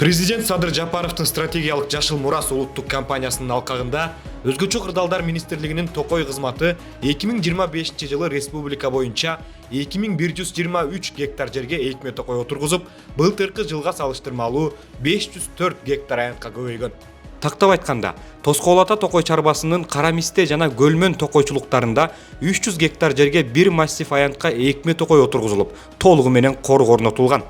Президент Садыр Жапаровдун стратегиялык Жашыл Мурас улуттук компаниясынын алкагында Өзгөчө кырдаалдар министрлигинин токой кызматы 2025 жылы республика боюнча 2123 гектар жерге экме токой отургузуп, былтыркы жылга салыштырмалуу 504 гектар аянтка көбөйгөн. Тактап айтканда, Тоскоол Ата токой чарбасынын Кара Мисте жана Көлмөн токойчулуктарында 300 гектар жерге бир массив аянтка экме токой отургузулуп, толугу менен корго орнотулган.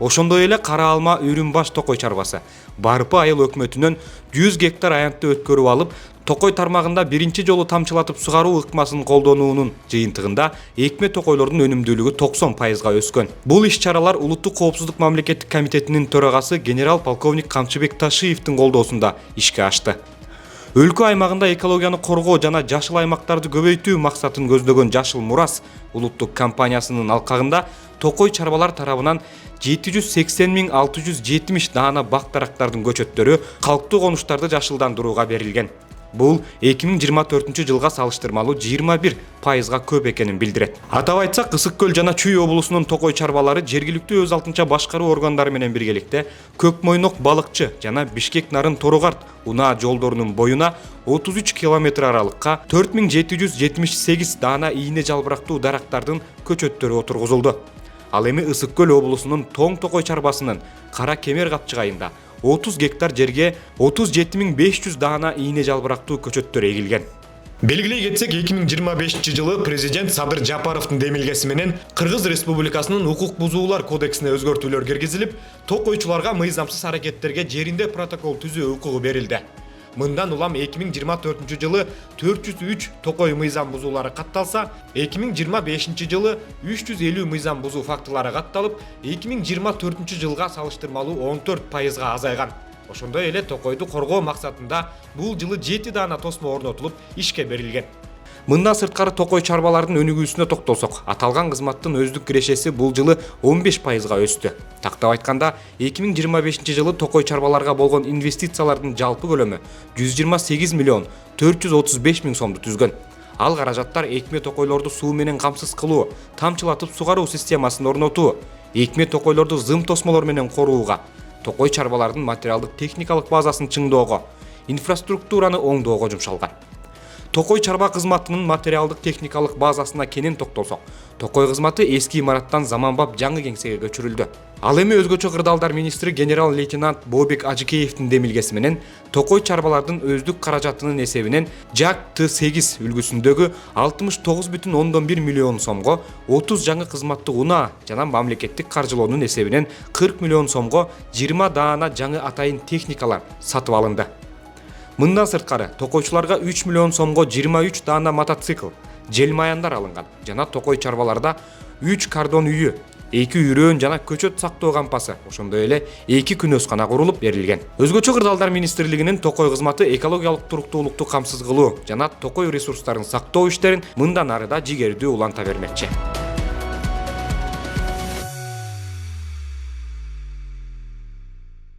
Ошондой эле Кара Алма Үрүмбаш токой чарбасы Барпы айыл өкмөтүнөн 100 гектар аянтты өткөрүп алып, токой тармагында биринчи жолу тамчылатып сугаруу ыкмасын колдонуунун жыйынтыгында экме токойлордун өнүмдүүлүгү 90%га өскөн. Бул иш-чаралар Улуттук коопсуздук мамлекеттик комитетинин төрагасы генерал-полковник Камчыбек Ташиевдин колдоосунда ишке ашты. Өлкө аймагында экологияны коргоо жана жашыл аймактарды көбөйтүү максатын көздөгөн Жашыл Мурас улуттук компаниясынын алкагында токой чарбалар тарабынан 780.670 даана бак дарактардын көчөттөрү калктуу конуштарды жашылдандырууга берилген. Бул 2024 жылга салыштырмалуу 21%га көп экенин билдирет. Атап айтсак, Ысык Көл жана Чүй облусунун токой чарбалары жергиликтүү өз алтынча башкаруу органдары менен биргеликте Көкмойнок балыкчы жана Бишкек Нарын Торугарт унаа жолдорунун боюна 33 км аралыкка 4778 даана ийне жалбырактуу дарактардын көчөттөрү отургузулду. Ал эми Ысык Көл облусунун Тоң токой чарбасынын Кара Кемер капчыгайында 30 гектар жерге 37.500 даана ийне жалбырактуу көчөттөр эгилген. Белгилей кетсек, 2025 жылы президент Садыр Жапаровдун демилгеси менен Кыргыз Республикасынын укук бузуулар кодексине өзгөртүүлөр киргизилип, токойчуларга мыйзамсыз аракеттерге жеринде протокол түзүү укугу берилди. Мындан улам 2024 жылы 403 токой мыйзам бузуулары катталса, 2025 жылы 350 мыйзам бузуу фактылары катталып, 2024 жылга салыштырмалуу 14%га азайган. Ошондой эле токойду коргоо максатында бул жылы 7 даана тосмо орнотулуп, ишке берилген. Мындан сырткары токой чарбалардын өнүгүүсүнө токтолсок, аталган кызматтын өздүк кирешеси бул жылы 15%га өстү. Тактап айтканда, 2025 жылы токой чарбаларга болгон инвестициялардын жалпы көлөмү 128 миллион 435 миң сомду түзгөн. Ал каражаттар экме токойлорду суу менен камсыз кылуу, тамчылатып сугаруу системасын орнотуу, экме токойлорду зым тосмолор менен корууга, токой чарбалардын материалдык техникалык базасын чыңдоого, инфраструктураны оңдоого жумшалган. Токой чарба кызматынын материалдык техникалык базасына кенен токтолсок, токой кызматы эски имараттан заманбап жаңы кеңсеге көчүрүлдү. Ал эми өзгөчө кырдаалдар министри генерал-лейтенант Бообек Ажыкеевдин демилгеси менен токой чарбалардын өздүк каражатынын эсебинен ЖАК Т8 үлгүсүндөгү 69,1 миллион сомго 30 жаңы кызматтык унаа жана мамлекеттик каржылоонун эсебинен 40 миллион сомго 20 даана жаңы атайын техникалар сатып алынды. Мындан сырткары, токойчуларга 3 миллион сомго 23 даана мотоцикл, желмаяндар алынган жана токой чарбаларда 3 кардон үйү, 2 үрөөн жана көчөт сактоо кампасы, ошондой эле 2 күнөскана курулуп берилген. Өзгөчө кырдаалдар министрлигинин токой кызматы экологиялык туруктуулукту камсыз кылуу жана токой ресурстарын сактоо иштерин мындан ары да жигердүү уланта бермекчи.